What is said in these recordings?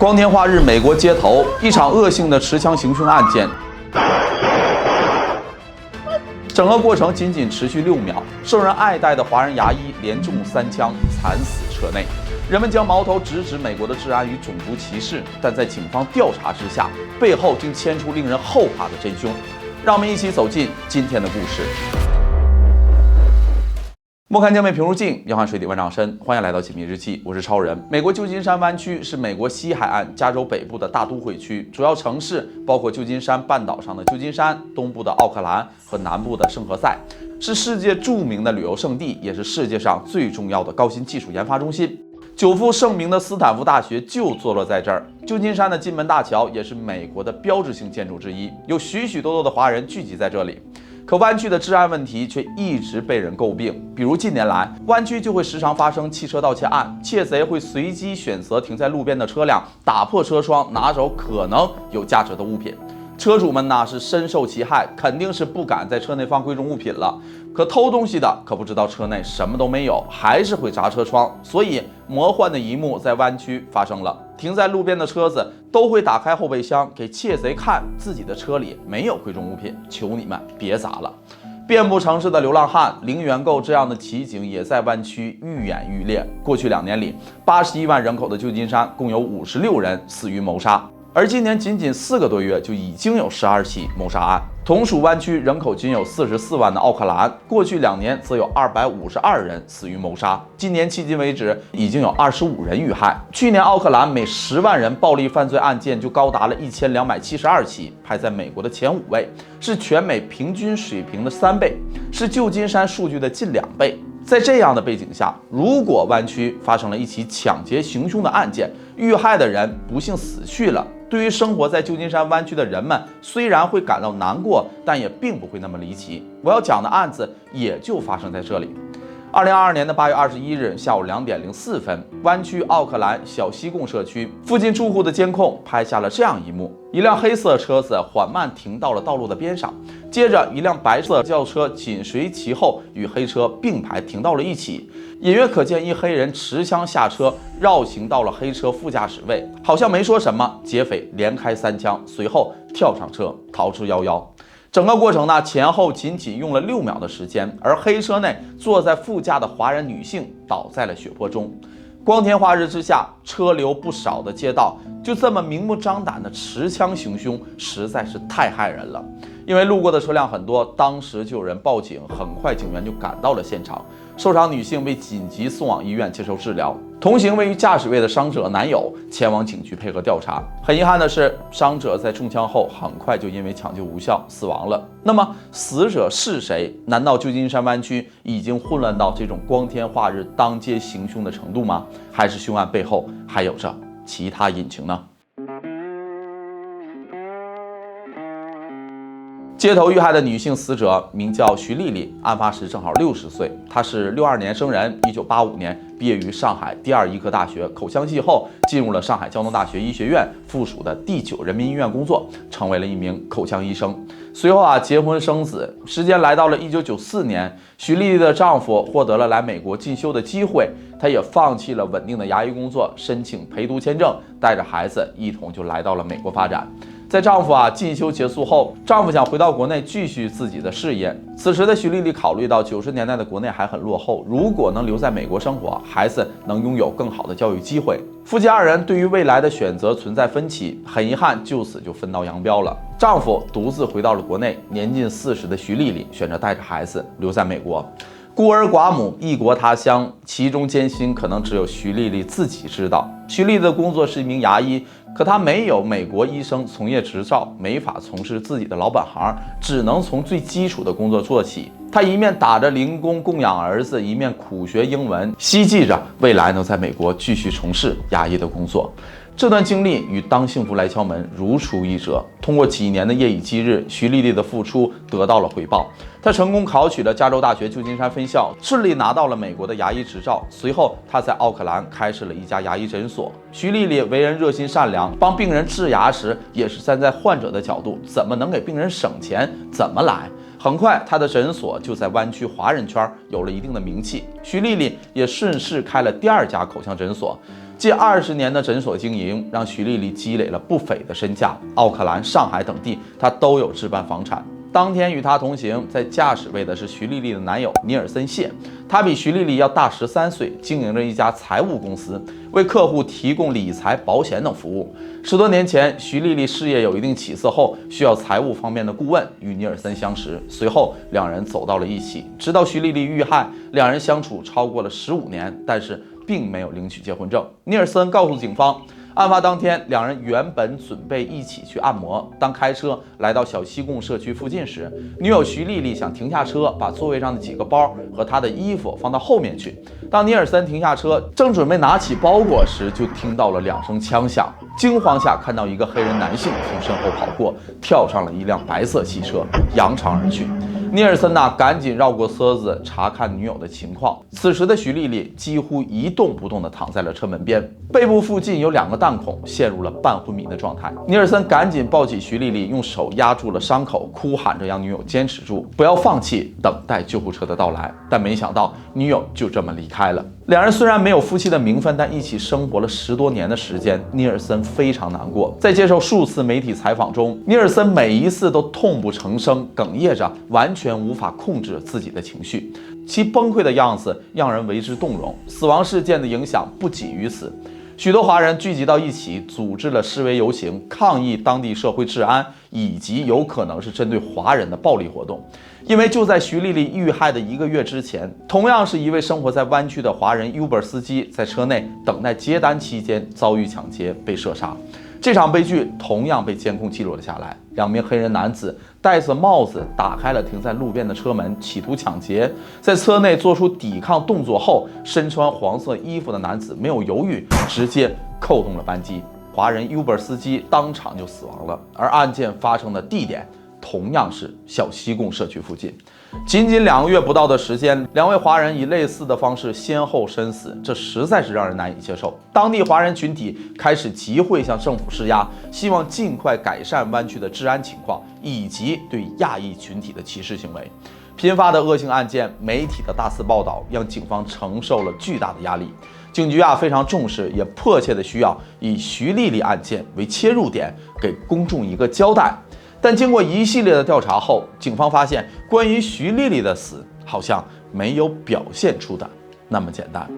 光天化日，美国街头，一场恶性的持枪行凶案件。整个过程仅仅持续6秒，受人爱戴的华人牙医连中3枪，惨死车内。人们将矛头直指美国的治安与种族歧视，但在警方调查之下，背后竟牵出令人后怕的真凶。让我们一起走进今天的故事。莫看江面平如镜，遥看水底万丈深。欢迎来到解密日记，我是超人。美国旧金山湾区是美国西海岸加州北部的大都会区，主要城市包括旧金山半岛上的旧金山、东部的奥克兰和南部的圣何塞，是世界著名的旅游胜地，也是世界上最重要的高新技术研发中心。久负盛名的斯坦福大学就坐落在这儿。旧金山的金门大桥也是美国的标志性建筑之一，有许许多多的华人聚集在这里。可湾区的治安问题却一直被人诟病，比如近年来，湾区就会时常发生汽车盗窃案，窃贼会随机选择停在路边的车辆，打破车窗，拿走可能有价值的物品。车主们呢是深受其害，肯定是不敢在车内放贵重物品了。可偷东西的可不知道车内什么都没有，还是会砸车窗，所以魔幻的一幕在湾区发生了。停在路边的车子都会打开后备箱，给窃贼看自己的车里没有贵重物品，求你们别砸了。遍布城市的流浪汉、零元购这样的奇景也在湾区愈演愈烈。过去2年里，81万人口的旧金山共有56人死于谋杀。而今年仅仅4个多月，就已经有12起谋杀案。同属湾区人口仅有44万的奥克兰，过去2年则有252人死于谋杀。今年迄今为止，已经有25人遇害。去年奥克兰每10万人暴力犯罪案件就高达了1272起，排在美国的前5位，是全美平均水平的3倍，是旧金山数据的近2倍。在这样的背景下，如果湾区发生了一起抢劫行凶的案件，遇害的人不幸死去了，对于生活在旧金山湾区的人们，虽然会感到难过，但也并不会那么离奇。我要讲的案子也就发生在这里。2022年8月21日下午2点04分，湾区奥克兰小西贡社区附近住户的监控拍下了这样一幕：一辆黑色车子缓慢停到了道路的边上，接着一辆白色轿车紧随其后，与黑车并排停到了一起。隐约可见一黑人持枪下车，绕行到了黑车副驾驶位，好像没说什么，劫匪连开3枪，随后跳上车逃之夭夭。整个过程呢，前后仅用了6秒的时间，而黑车内坐在副驾的华人女性倒在了血泊中。光天化日之下，车流不少的街道，就这么明目张胆的持枪行凶，实在是太害人了。因为路过的车辆很多，当时就有人报警，很快警员就赶到了现场。受伤女性被紧急送往医院接受治疗，同行位于驾驶位的伤者男友前往警局配合调查。很遗憾的是，伤者在中枪后很快就因为抢救无效死亡了。那么死者是谁？难道旧金山湾区已经混乱到这种光天化日当街行凶的程度吗？还是凶案背后还有着其他隐情呢？街头遇害的女性死者名叫徐丽丽，案发时正好60岁。她是62年生人，1985年毕业于上海第2医科大学口腔系后，进入了上海交通大学医学院附属的第9人民医院工作，成为了一名口腔医生。随后结婚生子，时间来到了1994年，徐丽丽的丈夫获得了来美国进修的机会，她也放弃了稳定的牙医工作，申请陪读签证，带着孩子一同就来到了美国发展。在丈夫进修结束后，丈夫想回到国内继续自己的事业。此时的徐丽丽考虑到90年代的国内还很落后，如果能留在美国生活，孩子能拥有更好的教育机会。夫妻2人对于未来的选择存在分歧，很遗憾就此就分道扬镳了。丈夫独自回到了国内，年近40的徐丽丽选择带着孩子留在美国。孤儿寡母，异国他乡，其中艰辛可能只有徐丽丽自己知道。徐丽丽的工作是一名牙医，可她没有美国医生从业执照，没法从事自己的老本行，只能从最基础的工作做起。她一面打着零工供养儿子，一面苦学英文，希冀着未来能在美国继续从事牙医的工作。这段经历与当幸福来敲门如出一辙。通过几年的夜以继日，徐丽丽的付出得到了回报。她成功考取了加州大学旧金山分校，顺利拿到了美国的牙医执照。随后，她在奥克兰开设了一家牙医诊所。徐丽丽为人热心善良，帮病人治牙时也是站在患者的角度，怎么能给病人省钱，怎么来。很快，她的诊所就在湾区华人圈有了一定的名气。徐丽丽也顺势开了第2家口腔诊所。近20年的诊所经营，让徐丽丽积累了不菲的身价。奥克兰、上海等地，她都有置办房产。当天与她同行，在驾驶位的是徐丽丽的男友尼尔森·谢，他比徐丽丽要大13岁，经营着一家财务公司，为客户提供理财、保险等服务。10多年前，徐丽丽事业有一定起色后，需要财务方面的顾问，与尼尔森相识，随后两人走到了一起，直到徐丽丽遇害，两人相处超过了15年，但是并没有领取结婚证。尼尔森告诉警方，案发当天，两人原本准备一起去按摩。当开车来到小西贡社区附近时，女友徐丽丽想停下车，把座位上的几个包和她的衣服放到后面去。当尼尔森停下车，正准备拿起包裹时，就听到了2声枪响。惊慌下，看到一个黑人男性从身后跑过，跳上了一辆白色汽车，扬长而去。尼尔森赶紧绕过车子查看女友的情况。此时的徐丽丽几乎一动不动地躺在了车门边，背部附近有2个弹孔，陷入了半昏迷的状态。尼尔森赶紧抱起徐丽丽，用手压住了伤口，哭喊着让女友坚持住，不要放弃，等待救护车的到来。但没想到女友就这么离开了。两人虽然没有夫妻的名分，但一起生活了10多年的时间。尼尔森非常难过，在接受数次媒体采访中，尼尔森每一次都痛不成声，哽咽着，完全无法控制自己的情绪。其崩溃的样子让人为之动容。死亡事件的影响不仅于此，许多华人聚集到一起，组织了示威游行，抗议当地社会治安以及有可能是针对华人的暴力活动。因为就在徐丽丽遇害的1个月之前，同样是一位生活在湾区的华人 Uber 司机，在车内等待接单期间遭遇抢劫被射杀。这场悲剧同样被监控记录了下来。2名黑人男子戴着帽子，打开了停在路边的车门，企图抢劫。在车内做出抵抗动作后，身穿黄色衣服的男子没有犹豫，直接扣动了扳机。华人 Uber 司机当场就死亡了。而案件发生的地点同样是小西贡社区附近。仅2个月不到的时间，2位华人以类似的方式先后身死，这实在是让人难以接受。当地华人群体开始集会向政府施压，希望尽快改善湾区的治安情况以及对亚裔群体的歧视行为。频发的恶性案件，媒体的大肆报道，让警方承受了巨大的压力。警局非常重视，也迫切的需要以徐丽丽案件为切入点，给公众一个交代。但经过一系列的调查后，警方发现关于徐丽丽的死好像没有表现出的那么简单。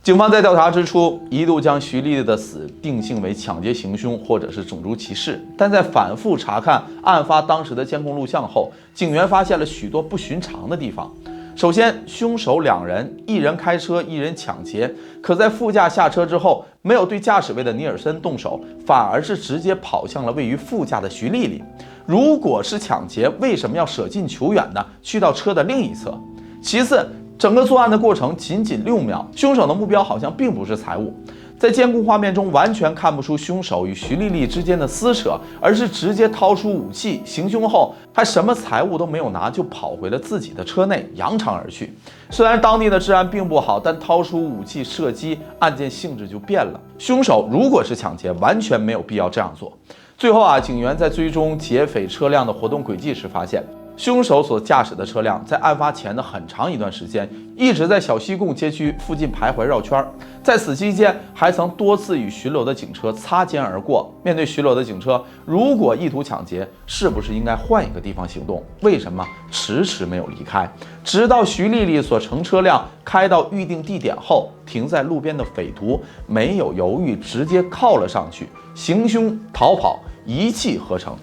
警方在调查之初一度将徐丽丽的死定性为抢劫行凶或者是种族歧视，但在反复查看案发当时的监控录像后，警员发现了许多不寻常的地方。首先，凶手2人，一人开车，一人抢劫，可在副驾下车之后，没有对驾驶位的尼尔森动手，反而是直接跑向了位于副驾的徐丽丽。如果是抢劫，为什么要舍近求远呢？去到车的另一侧？其次，整个作案的过程仅6秒，凶手的目标好像并不是财物。在监控画面中完全看不出凶手与徐丽丽之间的撕扯，而是直接掏出武器行凶后，还什么财物都没有拿，就跑回了自己的车内，扬长而去。虽然当地的治安并不好，但掏出武器射击，案件性质就变了。凶手如果是抢劫，完全没有必要这样做。最后警员在追踪劫匪车辆的活动轨迹时发现，凶手所驾驶的车辆在案发前的很长一段时间一直在小西贡街区附近徘徊绕圈，在此期间还曾多次与巡逻的警车擦肩而过。面对巡逻的警车，如果意图抢劫，是不是应该换一个地方行动？为什么迟迟没有离开？直到徐丽丽所乘车辆开到预定地点后，停在路边的匪徒没有犹豫，直接靠了上去，行凶逃跑，一气呵成。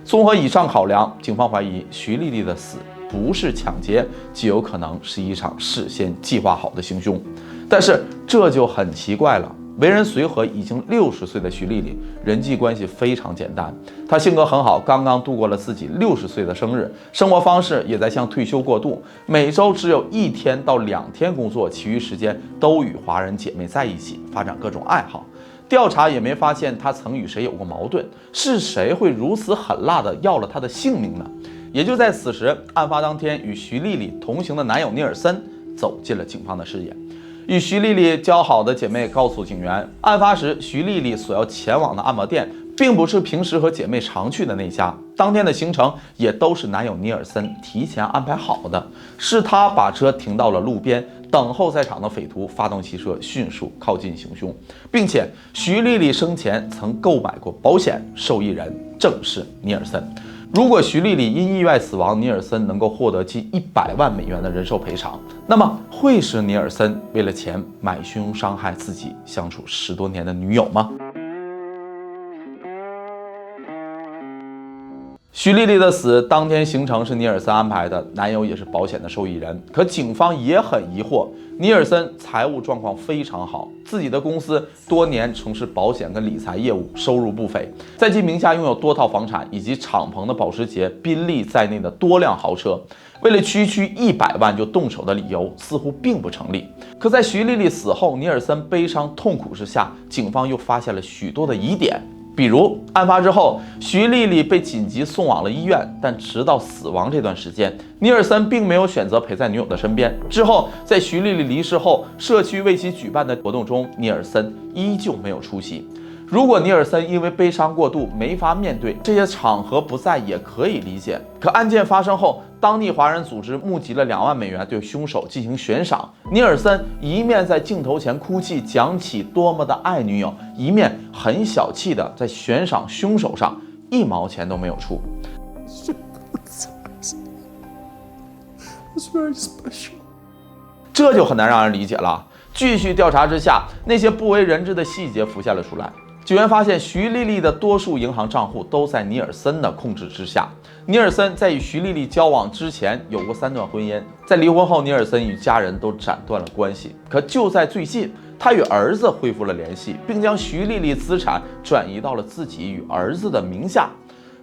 综合以上考量，警方怀疑徐丽丽的死不是抢劫，极有可能是一场事先计划好的行凶。但是这就很奇怪了，为人随和已经60岁的徐丽丽，人际关系非常简单。她性格很好，刚刚度过了自己60岁的生日，生活方式也在向退休过渡，每周只有1天到2天工作，其余时间都与华人姐妹在一起，发展各种爱好。调查也没发现他曾与谁有过矛盾，是谁会如此狠辣地要了他的性命呢？也就在此时，案发当天与徐丽丽同行的男友尼尔森走进了警方的视野。与徐丽丽交好的姐妹告诉警员，案发时徐丽丽所要前往的按摩店并不是平时和姐妹常去的那家，当天的行程也都是男友尼尔森提前安排好的，是他把车停到了路边，等候在场的匪徒发动汽车，迅速靠近行凶，并且徐丽丽生前曾购买过保险，受益人正是尼尔森。如果徐丽丽因意外死亡，尼尔森能够获得其100万美元的人寿赔偿，那么会是尼尔森为了钱买凶伤害自己相处10多年的女友吗？徐丽丽的死当天行程是尼尔森安排的，男友也是保险的受益人。可警方也很疑惑，尼尔森财务状况非常好，自己的公司多年从事保险跟理财业务，收入不菲，在其名下拥有多套房产以及敞篷的保时捷、宾利在内的多辆豪车。为了区100万就动手的理由似乎并不成立。可在徐丽丽死后，尼尔森悲伤痛苦之下，警方又发现了许多的疑点。比如，案发之后，徐丽丽被紧急送往了医院，但直到死亡这段时间，尼尔森并没有选择陪在女友的身边。之后，在徐丽丽离世后，社区为其举办的活动中，尼尔森依旧没有出席。如果尼尔森因为悲伤过度没法面对这些场合不在，也可以理解。可案件发生后，当地华人组织募集了2万美元对凶手进行悬赏。尼尔森一面在镜头前哭泣，讲起多么的爱女友，一面很小气的在悬赏凶手上1毛钱都没有出。这就很难让人理解了。继续调查之下，那些不为人知的细节浮现了出来。警员发现，徐丽丽的多数银行账户都在尼尔森的控制之下。尼尔森在与徐丽丽交往之前有过3段婚姻，在离婚后，尼尔森与家人都斩断了关系。可就在最近，他与儿子恢复了联系，并将徐丽丽资产转移到了自己与儿子的名下。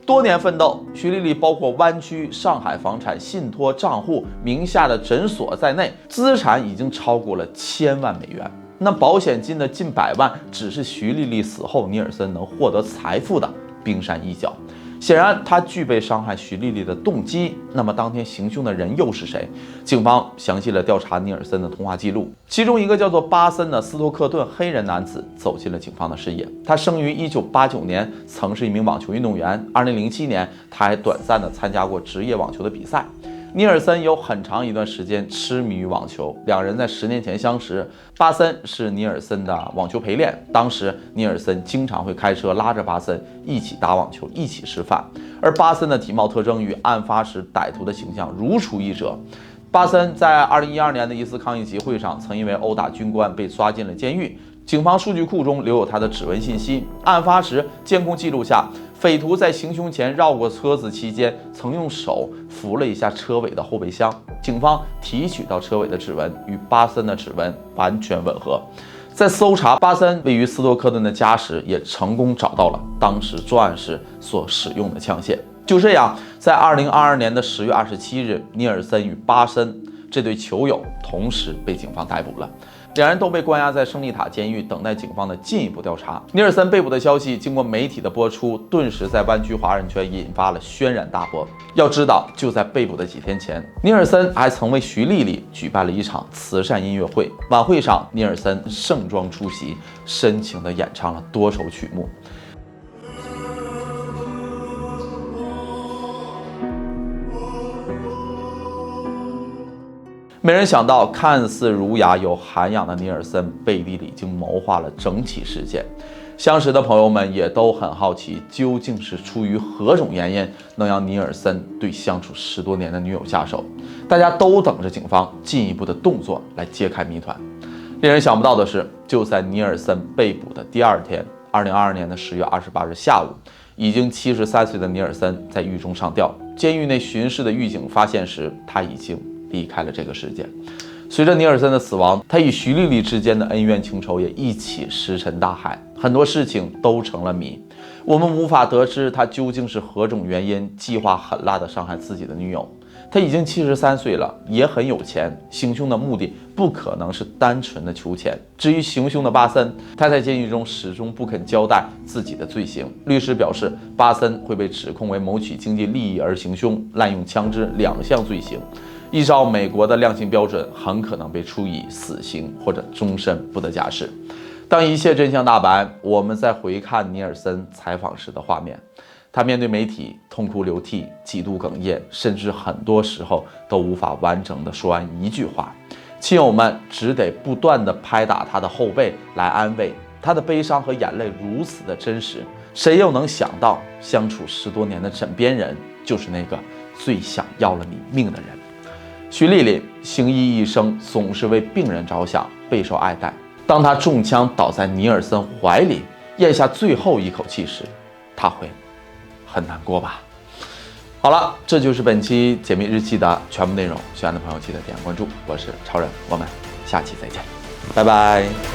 多年奋斗，徐丽丽包括湾区、上海房产、信托账户、名下的诊所在内，资产已经超过了1000万美元。那保险金的近100万，只是徐丽丽死后尼尔森能获得财富的冰山一角。显然，他具备伤害徐丽丽的动机。那么，当天行凶的人又是谁？警方详细的调查尼尔森的通话记录，其中一个叫做巴森的斯托克顿黑人男子走进了警方的视野。他生于1989年，曾是一名网球运动员。2007年，他还短暂的参加过职业网球的比赛。尼尔森有很长一段时间痴迷于网球，两人在10年前相识。巴森是尼尔森的网球陪练，当时尼尔森经常会开车拉着巴森一起打网球，一起吃饭。而巴森的体貌特征与案发时歹徒的形象如出一辙。巴森在2012年的一次抗议集会上，曾因为殴打军官被抓进了监狱。警方数据库中留有他的指纹信息。案发时，监控记录下，匪徒在行凶前绕过车子期间，曾用手扶了一下车尾的后备箱。警方提取到车尾的指纹与巴森的指纹完全吻合。在搜查巴森位于斯托克顿的家时，也成功找到了当时作案时所使用的枪械。就这样，在2022年的10月27日，尼尔森与巴森这对球友同时被警方逮捕了。两人都被关押在圣地塔监狱，等待警方的进一步调查。尼尔森被捕的消息经过媒体的播出，顿时在湾区华人圈引发了轩然大波。要知道，就在被捕的几天前，尼尔森还曾为徐丽丽举办了一场慈善音乐会。晚会上，尼尔森盛装出席，深情地演唱了多首曲目。没人想到，看似儒雅有涵养的尼尔森背地里已经谋划了整起事件。相识的朋友们也都很好奇，究竟是出于何种原因，能让尼尔森对相处10多年的女友下手？大家都等着警方进一步的动作来揭开谜团。令人想不到的是，就在尼尔森被捕的第2天，2022年的10月28日下午，已经73岁的尼尔森在狱中上吊。监狱内巡视的狱警发现时，他已经离开了这个世界。随着尼尔森的死亡，他与徐丽丽之间的恩怨情仇也一起石沉大海，很多事情都成了谜。我们无法得知他究竟是何种原因计划狠辣地伤害自己的女友。他已经73岁了，也很有钱，行凶的目的不可能是单纯的求钱。至于行凶的巴森，他在监狱中始终不肯交代自己的罪行。律师表示，巴森会被指控为谋取经济利益而行凶、滥用枪支2项罪行。依照美国的量刑标准，很可能被处以死刑或者终身不得假释。当一切真相大白，我们再回看尼尔森采访时的画面，他面对媒体痛哭流涕，几度哽咽，甚至很多时候都无法完整的说完一句话。亲友们只得不断地拍打他的后背来安慰他的悲伤和眼泪如此的真实，谁又能想到相处10多年的枕边人就是那个最想要了你命的人。徐丽丽行医一生，总是为病人着想，备受爱戴。当她中枪倒在尼尔森怀里，咽下最后一口气时，她会很难过吧？好了，这就是本期解密日记的全部内容。喜欢的朋友记得点关注，我是超人，我们下期再见，拜拜。